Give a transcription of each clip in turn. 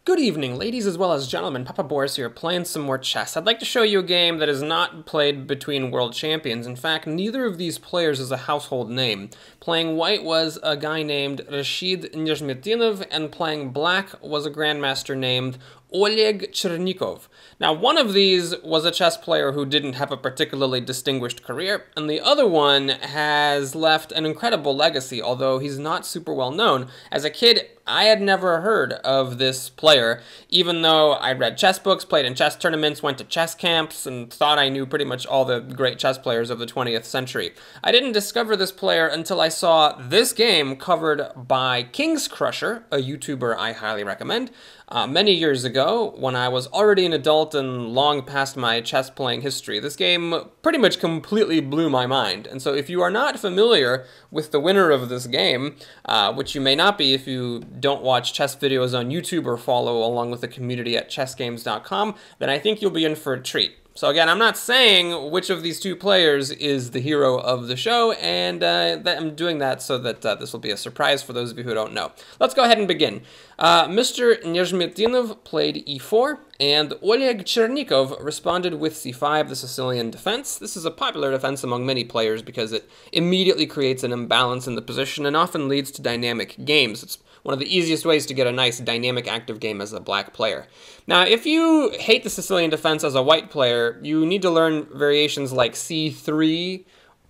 Good evening, ladies as well as gentlemen. Papa Boris here, playing some more chess. I'd like to show you a game that is not played between world champions. In fact, neither of these players is a household name. Playing white was a guy named Rashid Nezhmetdinov, and playing black was a grandmaster named Oleg Chernikov. Now, one of these was a chess player who didn't have a particularly distinguished career, and the other one has left an incredible legacy, although he's not super well known. As a kid, I had never heard of this player, even though I read chess books, played in chess tournaments, went to chess camps, and thought I knew pretty much all the great chess players of the 20th century. I didn't discover this player until I saw this game covered by King's Crusher, a YouTuber I highly recommend, many years ago when I was already an adult and long past my chess playing history. This game pretty much completely blew my mind, and so if you are not familiar with the winner of this game, which you may not be if you don't watch chess videos on YouTube or follow along with the community at chessgames.com, then I think you'll be in for a treat. So again, I'm not saying which of these two players is the hero of the show, and I'm doing that so that this will be a surprise for those of you who don't know. Let's go ahead and begin. Mr. Nezhmetdinov played e4, and Oleg Chernikov responded with c5, the Sicilian defense. This is a popular defense among many players because it immediately creates an imbalance in the position and often leads to dynamic games. It's one of the easiest ways to get a nice dynamic active game as a black player. Now, if you hate the Sicilian defense as a white player, you need to learn variations like c3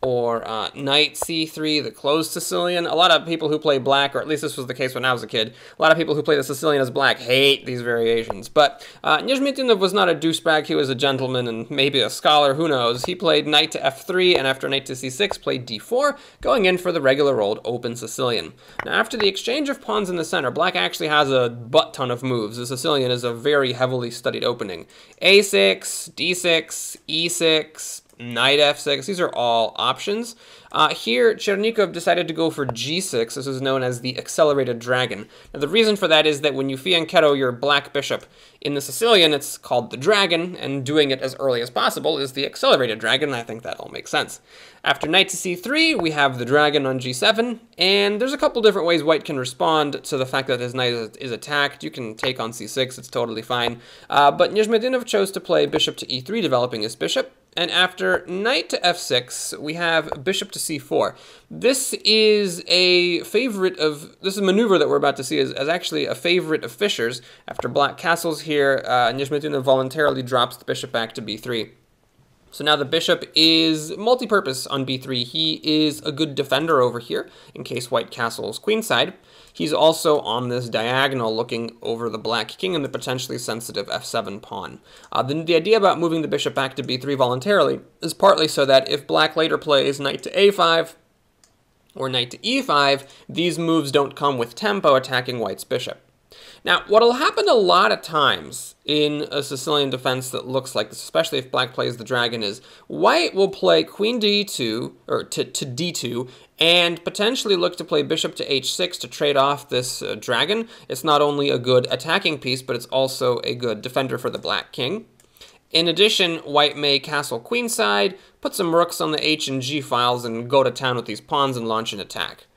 or knight c3, the closed Sicilian. A lot of people who play black, or at least this was the case when I was a kid, a lot of people who play the Sicilian as black hate these variations. But Nezhmetdinov was not a douchebag, he was a gentleman and maybe a scholar, who knows. He played knight to f3, and after knight to c6, played d4, going in for the regular old open Sicilian. Now, after the exchange of pawns in the center, black actually has a butt ton of moves. The Sicilian is a very heavily studied opening. a6, d6, e6, knight f6, these are all options. Here, Chernikov decided to go for g6. This is known as the accelerated dragon. Now, the reason for that is that when you fianchetto your black bishop in the Sicilian, it's called the dragon, and doing it as early as possible is the accelerated dragon. I think that all makes sense. After knight to c3, we have the dragon on g7, and there's a couple different ways white can respond to the fact that his knight is attacked. You can take on c6, it's totally fine. But Nezhmetdinov chose to play bishop to e3, developing his bishop. And after knight to f6, we have bishop to c4. This is a maneuver that we're about to see is actually a favorite of Fischer's. After black castles here, Nezhmetdinov voluntarily drops the bishop back to b3. So now the bishop is multi-purpose on b3. He is a good defender over here in case white castles queenside. He's also on this diagonal looking over the black king and the potentially sensitive f7 pawn. The idea about moving the bishop back to b3 voluntarily is partly so that if black later plays knight to a5 or knight to e5, these moves don't come with tempo attacking white's bishop. Now, what will happen a lot of times in a Sicilian defense that looks like this, especially if black plays the dragon, is white will play queen to e2, or to d2, and potentially look to play bishop to h6 to trade off this dragon. It's not only a good attacking piece, but it's also a good defender for the black king. In addition, white may castle queenside, put some rooks on the h and g files, and go to town with these pawns and launch an attack.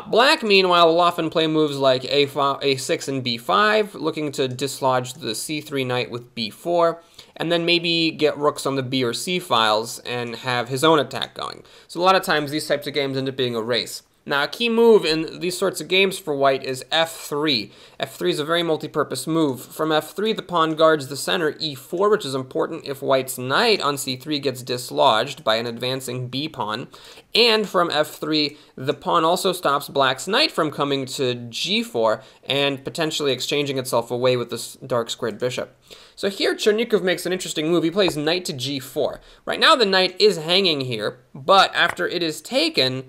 Black, meanwhile, will often play moves like a6 and b5, looking to dislodge the c3 knight with b4, and then maybe get rooks on the b or c files and have his own attack going. So a lot of times these types of games end up being a race. Now, a key move in these sorts of games for white is f3. f3 is a very multi-purpose move. From f3, the pawn guards the center e4, which is important if white's knight on c3 gets dislodged by an advancing b pawn. And from f3, the pawn also stops black's knight from coming to g4 and potentially exchanging itself away with this dark squared bishop. So here, Chernikov makes an interesting move. He plays knight to g4. Right now, the knight is hanging here, but after it is taken,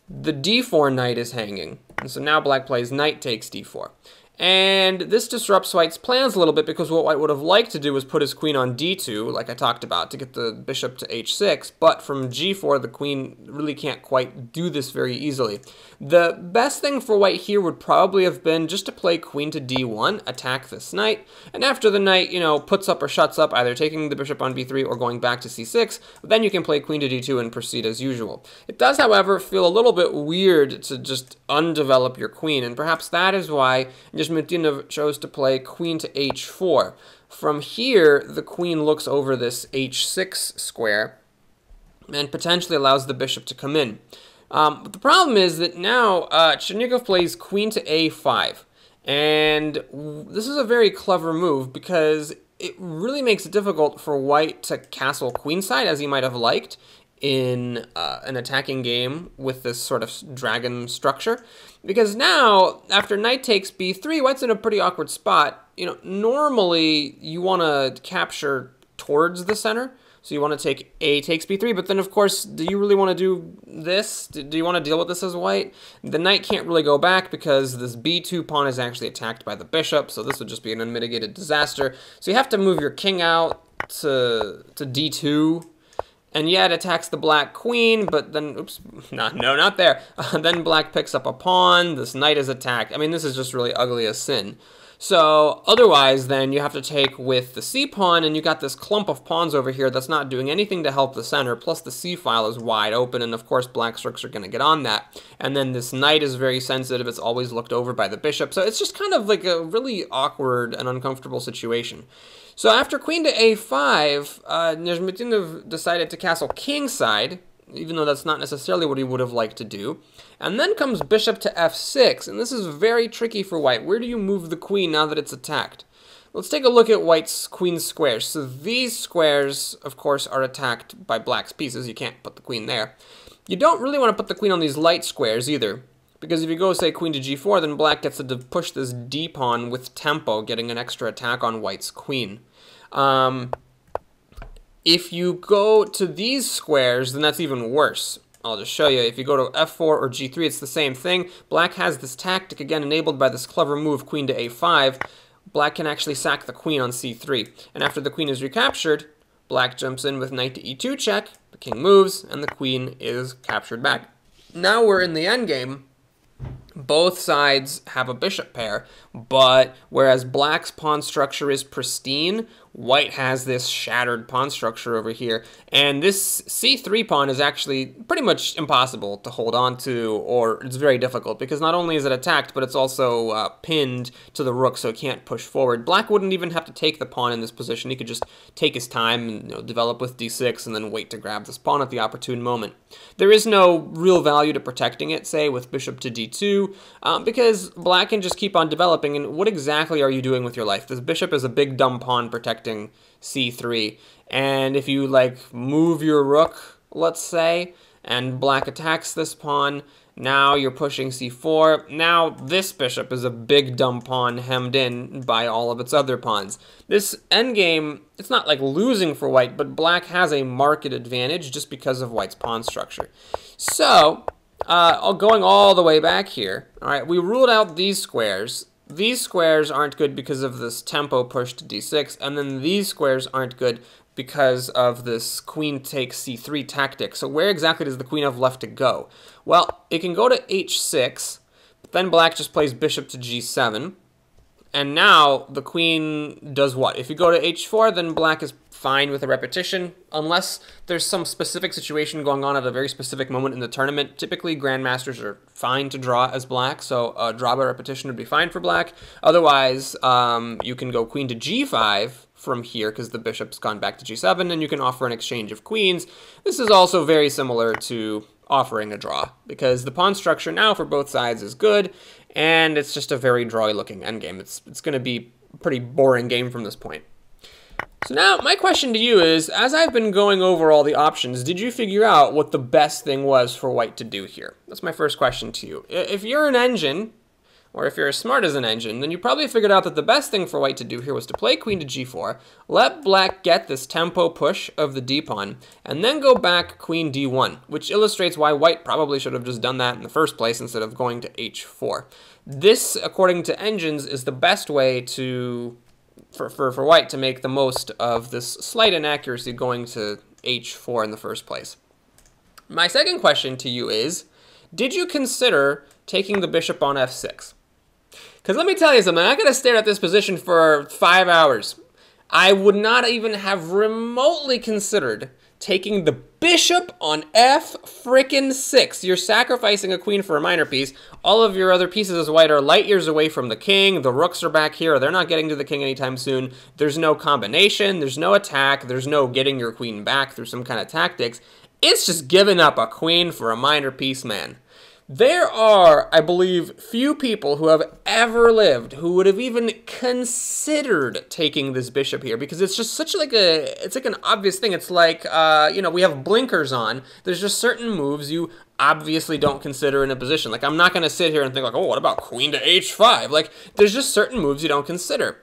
the d4 knight is hanging, and so now black plays knight takes d4. And this disrupts white's plans a little bit because what white would have liked to do was put his queen on d2, like I talked about, to get the bishop to h6, but from g4 the queen really can't quite do this very easily. The best thing for white here would probably have been just to play queen to d1, attack this knight, and after the knight, puts up or shuts up, either taking the bishop on b3 or going back to c6, then you can play queen to d2 and proceed as usual. It does, however, feel a little bit weird to just undevelop your queen, and perhaps that is why Nezhmetdinov chose to play queen to h4. From here, the queen looks over this h6 square and potentially allows the bishop to come in. But the problem is that now Chernikov plays queen to a5. And this is a very clever move because it really makes it difficult for white to castle queenside as he might have liked in an attacking game with this sort of dragon structure. Because now, after knight takes b3, white's in a pretty awkward spot. You know, normally you want to capture towards the center. So you want to take a takes b3, but then of course, do you really want to do this? Do you want to deal with this as white? The knight can't really go back because this b2 pawn is actually attacked by the bishop, so this would just be an unmitigated disaster. So you have to move your king out to d2, and yeah, it attacks the black queen, but then, oops, no, not there. Then black picks up a pawn, this knight is attacked. I mean, this is just really ugly as sin. So otherwise, then you have to take with the c pawn, and you got this clump of pawns over here that's not doing anything to help the center, plus the c file is wide open, and of course black's rooks are going to get on that. And then this knight is very sensitive, it's always looked over by the bishop, so it's just kind of like a really awkward and uncomfortable situation. So after queen to a5, Nezhmetdinov decided to castle kingside, even though that's not necessarily what he would have liked to do. And then comes bishop to f6, and this is very tricky for white. Where do you move the queen now that it's attacked? Let's take a look at white's queen squares. So these squares, of course, are attacked by black's pieces. You can't put the queen there. You don't really want to put the queen on these light squares either, because if you go, say, queen to g4, then black gets to push this d pawn with tempo, getting an extra attack on white's queen. If you go to these squares, then that's even worse. I'll just show you. If you go to f4 or g3, it's the same thing. Black has this tactic, again, enabled by this clever move, queen to a5. Black can actually sack the queen on c3. And after the queen is recaptured, black jumps in with knight to e2 check, the king moves, and the queen is captured back. Now we're in the endgame. Both sides have a bishop pair, but whereas black's pawn structure is pristine, white has this shattered pawn structure over here, and this c3 pawn is actually pretty much impossible to hold on to, or it's very difficult, because not only is it attacked, but it's also pinned to the rook, so it can't push forward. Black wouldn't even have to take the pawn in this position. He could just take his time and develop with d6 and then wait to grab this pawn at the opportune moment. There is no real value to protecting it, say, with bishop to d2, because black can just keep on developing, and what exactly are you doing with your life? This bishop is a big dumb pawn protecting c3, and if you like move your rook, let's say, and black attacks this pawn, now you're pushing c4. Now this bishop is a big dumb pawn hemmed in by all of its other pawns. This endgame, it's not like losing for white, but black has a marked advantage just because of white's pawn structure. So going all the way back here, all right, we ruled out these squares. These squares aren't good because of this tempo push to d6, and then these squares aren't good because of this queen takes c3 tactic. So where exactly does the queen have left to go? Well, it can go to h6, but then black just plays bishop to g7, and now the queen does what? If you go to h4, then black is fine with a repetition, unless there's some specific situation going on at a very specific moment in the tournament. Typically, grandmasters are fine to draw as black, so a draw by repetition would be fine for black. Otherwise, you can go queen to g5 from here, because the bishop's gone back to g7, and you can offer an exchange of queens. This is also very similar to offering a draw, because the pawn structure now for both sides is good, and it's just a very drawy-looking endgame. It's going to be a pretty boring game from this point. So now, my question to you is, as I've been going over all the options, did you figure out what the best thing was for white to do here? That's my first question to you. If you're an engine, or if you're as smart as an engine, then you probably figured out that the best thing for white to do here was to play queen to g4, let black get this tempo push of the d-pawn, and then go back queen d1, which illustrates why white probably should have just done that in the first place instead of going to h4. This, according to engines, is the best way to for white to make the most of this slight inaccuracy going to h4 in the first place. My second question to you is, did you consider taking the bishop on f6? Because let me tell you something, I could have stared at this position for 5 hours. I would not even have remotely considered taking the bishop on f6. You're sacrificing a queen for a minor piece. All of your other pieces as white are light years away from the king. The rooks are back here. They're not getting to the king anytime soon. There's no combination. There's no attack. There's no getting your queen back through some kind of tactics. It's just giving up a queen for a minor piece, man. There are, I believe, few people who have ever lived who would have even considered taking this bishop here, because it's just such like it's like an obvious thing. It's like, you know, we have blinkers on. There's just certain moves you obviously don't consider in a position. Like, I'm not going to sit here and think like, oh, what about queen to h5? Like, there's just certain moves you don't consider.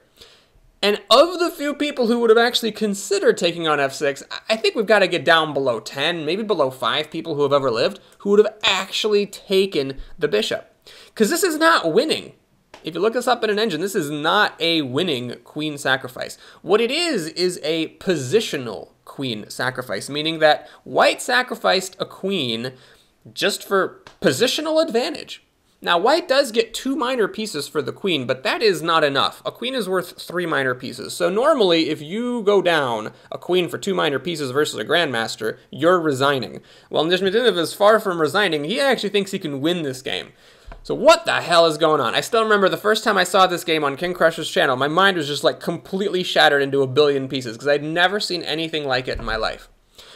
And of the few people who would have actually considered taking on f6, I think we've got to get down below 10, maybe below 5 people who have ever lived who would have actually taken the bishop. Because this is not winning. If you look this up in an engine, this is not a winning queen sacrifice. What it is a positional queen sacrifice, meaning that white sacrificed a queen just for positional advantage. Now, white does get 2 minor pieces for the queen, but that is not enough. A queen is worth 3 minor pieces. So normally, if you go down a queen for 2 minor pieces versus a grandmaster, you're resigning. Well, Nezhmetdinov is far from resigning. He actually thinks he can win this game. So what the hell is going on? I still remember the first time I saw this game on King Crusher's channel, my mind was just like completely shattered into a billion pieces because I'd never seen anything like it in my life.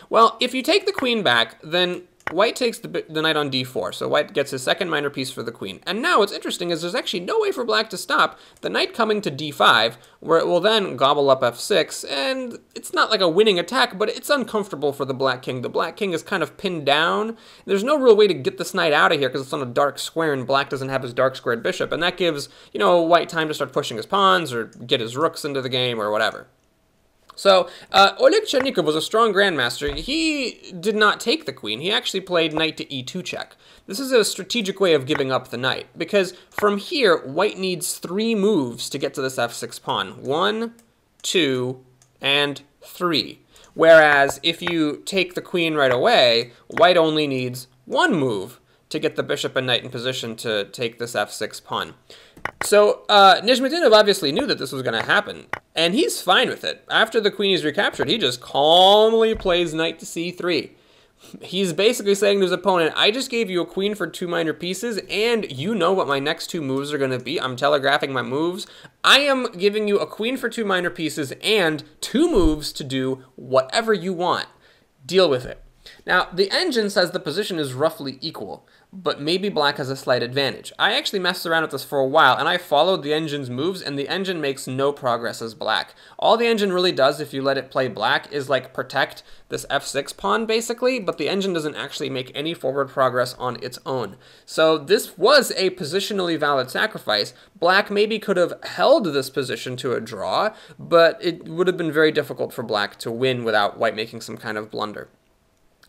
Well, if you take the queen back, then white takes the knight on d4, so white gets his second minor piece for the queen. And now what's interesting is there's actually no way for black to stop the knight coming to d5, where it will then gobble up f6, and it's not like a winning attack, but it's uncomfortable for the black king. The black king is kind of pinned down. There's no real way to get this knight out of here because it's on a dark square and black doesn't have his dark squared bishop, and that gives, you know, white time to start pushing his pawns or get his rooks into the game or whatever. So, Oleg Chernikov was a strong grandmaster. He did not take the queen. He actually played knight to e2 check. This is a strategic way of giving up the knight, because from here, white needs 3 moves to get to this f6 pawn. 1, 2, and 3. Whereas, if you take the queen right away, white only needs 1 move to get the bishop and knight in position to take this f6 pawn. So, Nezhmetdinov obviously knew that this was going to happen, and he's fine with it. After the queen is recaptured, he just calmly plays knight to c3. He's basically saying to his opponent, I just gave you a queen for 2 minor pieces, and you know what my next 2 moves are going to be. I'm telegraphing my moves. I am giving you a queen for 2 minor pieces and 2 moves to do whatever you want. Deal with it. Now, the engine says the position is roughly equal, but maybe black has a slight advantage. I actually messed around with this for a while, and I followed the engine's moves, and the engine makes no progress as black. All the engine really does, if you let it play black, is like protect this f6 pawn, basically, but the engine doesn't actually make any forward progress on its own. So this was a positionally valid sacrifice. Black maybe could have held this position to a draw, but it would have been very difficult for black to win without white making some kind of blunder.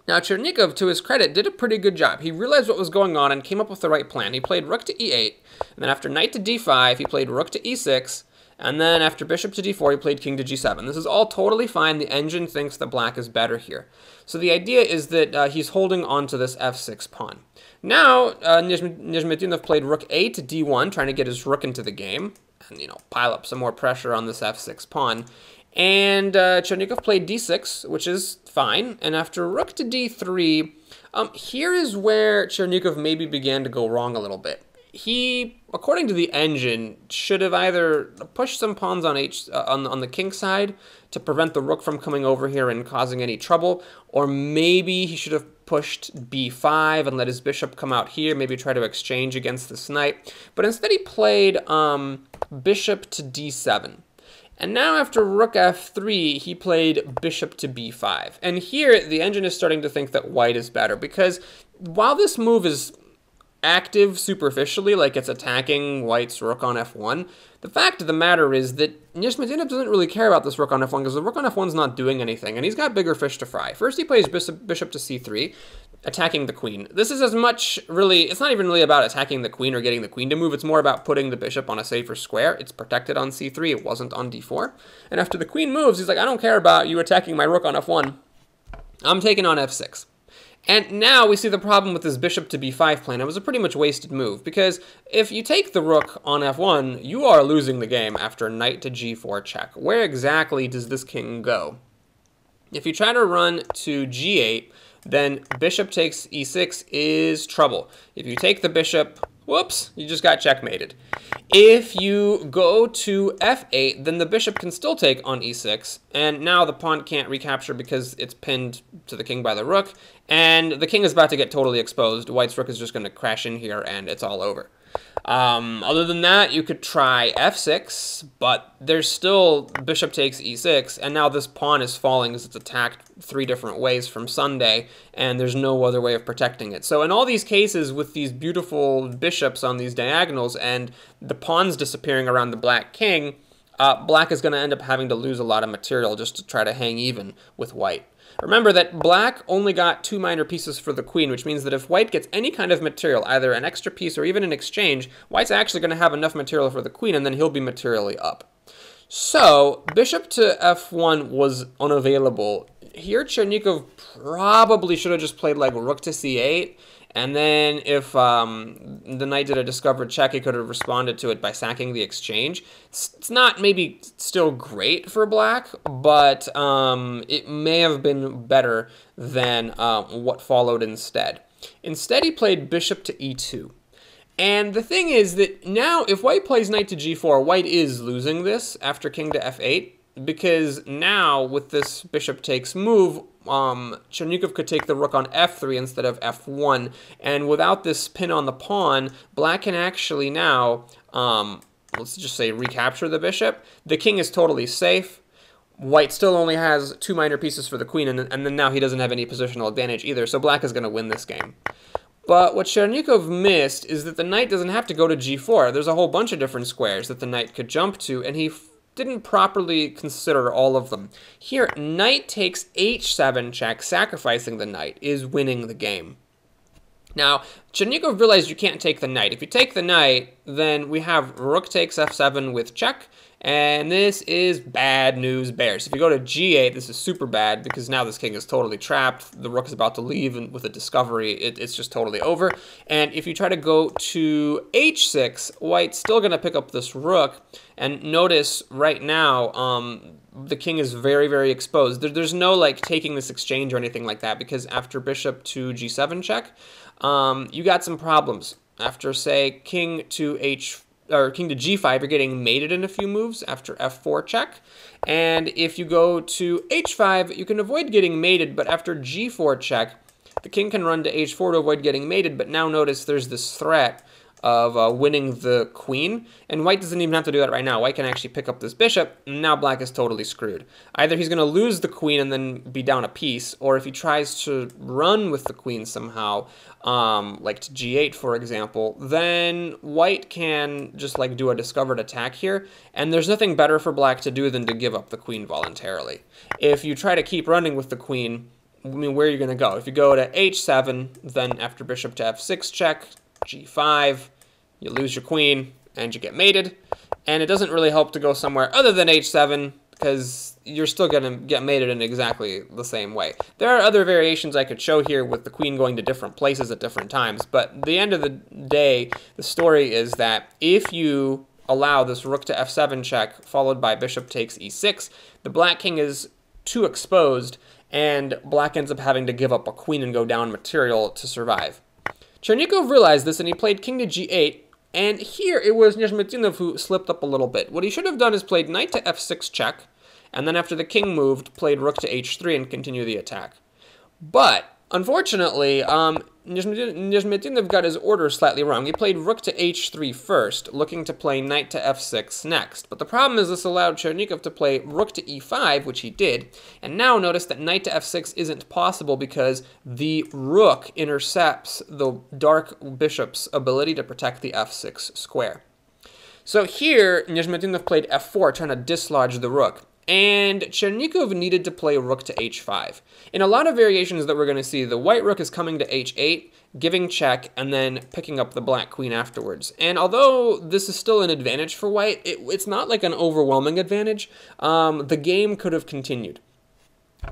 Now, Chernikov, to his credit, did a pretty good job. He realized what was going on and came up with the right plan. He played rook to e8, and then after knight to d5, he played rook to e6, and then after bishop to d4, he played king to g7. This is all totally fine. The engine thinks that black is better here. So the idea is that he's holding on to this f6 pawn. Now, Nezhmetdinov played rook a to d1, trying to get his rook into the game, and, you know, pile up some more pressure on this f6 pawn. And Chernikov played d6, which is fine. And after rook to d3, here is where Chernikov maybe began to go wrong a little bit. He, according to the engine, should have either pushed some pawns on on the king side to prevent the rook from coming over here and causing any trouble, or maybe he should have pushed b5 and let his bishop come out here, maybe try to exchange against this knight. But instead he played bishop to d7. And now after rook f3, he played bishop to b5. And here, the engine is starting to think that white is better, because while this move is active superficially, like it's attacking white's rook on f1, the fact of the matter is that Nezhmetdinov doesn't really care about this rook on f1, because the rook on f1 is not doing anything, and he's got bigger fish to fry. First, he plays bishop to c3, attacking the queen. This is as much, really, it's not even really about attacking the queen or getting the queen to move, it's more about putting the bishop on a safer square. It's protected on c3, it wasn't on d4. And after the queen moves, he's like, I don't care about you attacking my rook on f1. I'm taking on f6. And now we see the problem with this bishop to b5 plan. It was a pretty much wasted move, because if you take the rook on f1, you are losing the game after knight to g4 check. Where exactly does this king go? If you try to run to g8, then bishop takes e6 is trouble. If you take the bishop, whoops, you just got checkmated. If you go to f8, then the bishop can still take on e6, and now the pawn can't recapture because it's pinned to the king by the rook, and the king is about to get totally exposed. White's rook is just going to crash in here, and it's all over. Other than that, you could try f6, but there's still bishop takes e6, and now this pawn is falling as it's attacked 3 different ways from Sunday, and there's no other way of protecting it. So in all these cases with these beautiful bishops on these diagonals and the pawns disappearing around the black king, black is going to end up having to lose a lot of material just to try to hang even with white. Remember that black only got 2 minor pieces for the queen, which means that if white gets any kind of material, either an extra piece or even an exchange, white's actually going to have enough material for the queen, and then he'll be materially up. So bishop to f1 was unavailable. Here Chernikov probably should have just played like rook to c8, and then if the knight did a discovered check, he could have responded to it by sacking the exchange. It's not maybe still great for black, but it may have been better than what followed instead. Instead, he played bishop to e2. And the thing is that now, if white plays knight to g4, white is losing this after king to f8, because now with this bishop takes move, Chernikov could take the rook on f3 instead of f1, and without this pin on the pawn, black can actually now, let's just say, recapture the bishop. The king is totally safe. White still only has 2 minor pieces for the queen, and then now he doesn't have any positional advantage either, so black is going to win this game. But what Chernikov missed is that the knight doesn't have to go to g4. There's a whole bunch of different squares that the knight could jump to, and he didn't properly consider all of them. Here, knight takes h7 check, sacrificing the knight, is winning the game. Now, Chernikov realized you can't take the knight. If you take the knight, then we have rook takes f7 with check, and this is bad news bears. If you go to g8, this is super bad because now this king is totally trapped. The rook is about to leave, and with a discovery, it's just totally over. And if you try to go to h6, white's still going to pick up this rook. And notice right now, the king is very, very exposed. There's no like taking this exchange or anything like that, because after bishop to g7 check, you got some problems. After, say, king to g5, you're getting mated in a few moves after f4 check. And if you go to h5, you can avoid getting mated, but after g4 check, the king can run to h4 to avoid getting mated, but now notice there's this threat of winning the queen, and white doesn't even have to do that right now. White can actually pick up this bishop, and now black is totally screwed. Either he's going to lose the queen and then be down a piece, or if he tries to run with the queen somehow, like to g8 for example, then white can just like do a discovered attack here, and there's nothing better for black to do than to give up the queen voluntarily. If you try to keep running with the queen, I mean, where are you going to go? If you go to h7, then after bishop to f6 check, g5, you lose your queen, and you get mated. And it doesn't really help to go somewhere other than h7, because you're still going to get mated in exactly the same way. There are other variations I could show here with the queen going to different places at different times, but at the end of the day, the story is that if you allow this rook to f7 check, followed by bishop takes e6, the black king is too exposed, and black ends up having to give up a queen and go down material to survive. Chernikov realized this, and he played king to g8, and here it was Nezhmetdinov who slipped up a little bit. What he should have done is played knight to f6 check, and then after the king moved, played rook to h3 and continue the attack. But, unfortunately, Nezhmetdinov got his order slightly wrong. He played rook to h3 first, looking to play knight to f6 next. But the problem is this allowed Chernikov to play rook to e5, which he did. And now notice that knight to f6 isn't possible because the rook intercepts the dark bishop's ability to protect the f6 square. So here, Nezhmetdinov played f4, trying to dislodge the rook. And Chernikov needed to play rook to h5. In a lot of variations that we're going to see, the white rook is coming to h8, giving check, and then picking up the black queen afterwards. And although this is still an advantage for white, it's not like an overwhelming advantage. The game could have continued.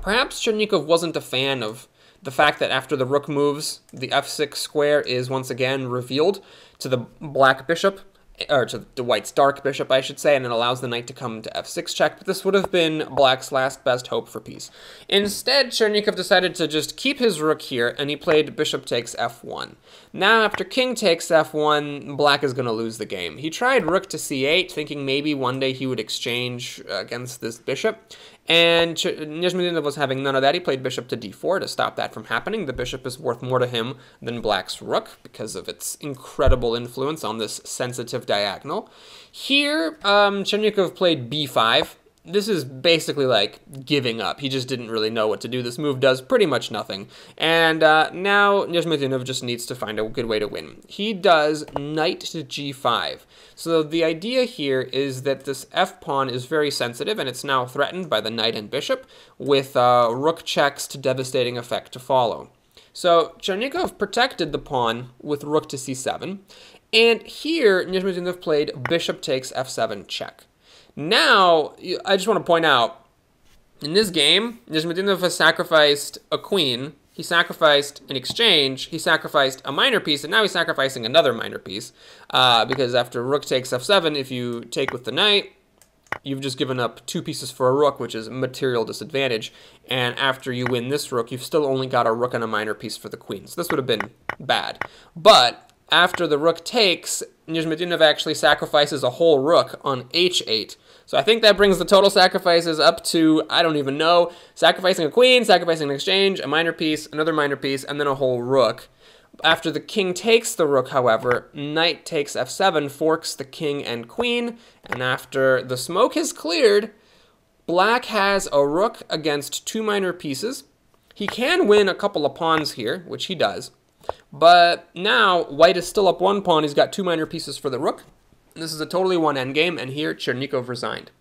Perhaps Chernikov wasn't a fan of the fact that after the rook moves, the f6 square is once again revealed to the black bishop, or to the white's dark bishop, I should say, and it allows the knight to come to f6 check, but this would have been black's last best hope for peace. Instead, Chernikov decided to just keep his rook here, and he played bishop takes f1. Now, after king takes f1, black is going to lose the game. He tried rook to c8, thinking maybe one day he would exchange against this bishop, and Nezhmetdinov was having none of that. He played bishop to d4 to stop that from happening. The bishop is worth more to him than black's rook because of its incredible influence on this sensitive diagonal. Here, Chernikov played b5. This is basically like giving up. He just didn't really know what to do. This move does pretty much nothing. And now Nezhmetdinov just needs to find a good way to win. He does knight to g5. So the idea here is that this f-pawn is very sensitive, and it's now threatened by the knight and bishop, with rook checks to devastating effect to follow. So Chernikov protected the pawn with rook to c7. And here, Nezhmetdinov played bishop takes f7 check. Now, I just want to point out, in this game, Nezhmetdinov has sacrificed a queen, he sacrificed an exchange, he sacrificed a minor piece, and now he's sacrificing another minor piece, because after rook takes f7, if you take with the knight, you've just given up 2 pieces for a rook, which is a material disadvantage, and after you win this rook, you've still only got a rook and a minor piece for the queen, so this would have been bad. But after the rook takes, Nezhmetdinov actually sacrifices a whole rook on h8. So I think that brings the total sacrifices up to, I don't even know, sacrificing a queen, sacrificing an exchange, a minor piece, another minor piece, and then a whole rook. After the king takes the rook, however, knight takes f7, forks the king and queen, and after the smoke has cleared, black has a rook against 2 minor pieces. He can win a couple of pawns here, which he does. But now, white is still up 1 pawn. He's got 2 minor pieces for the rook. This is a totally one endgame, and here Chernikov resigned.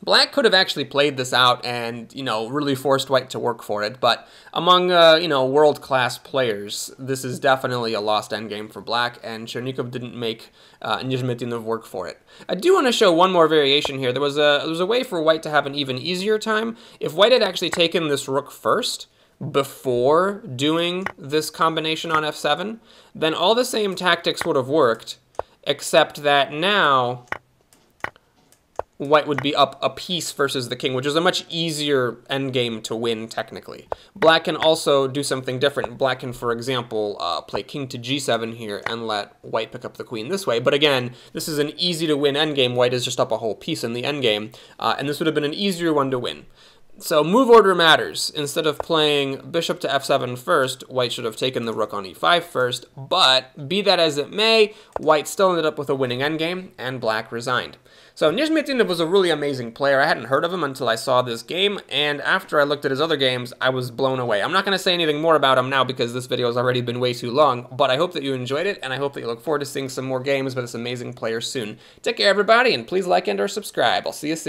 Black could have actually played this out and, really forced white to work for it, but among, world-class players, this is definitely a lost endgame for black, and Chernikov didn't make Nezhmetdinov work for it. I do want to show one more variation here. There was a way for white to have an even easier time. If white had actually taken this rook first, before doing this combination on f7, then all the same tactics would have worked, except that now white would be up a piece versus the king, which is a much easier endgame to win technically. Black can also do something different. Black can, for example, play king to g7 here and let white pick up the queen this way. But again, this is an easy to win endgame. White is just up a whole piece in the endgame, and this would have been an easier one to win. So move order matters. Instead of playing bishop to f7 first, white should have taken the rook on e5 first, but be that as it may, white still ended up with a winning endgame, and black resigned. So Nezhmetdinov was a really amazing player. I hadn't heard of him until I saw this game, and after I looked at his other games, I was blown away. I'm not going to say anything more about him now because this video has already been way too long, but I hope that you enjoyed it, and I hope that you look forward to seeing some more games by this amazing player soon. Take care, everybody, and please like and or subscribe. I'll see you soon.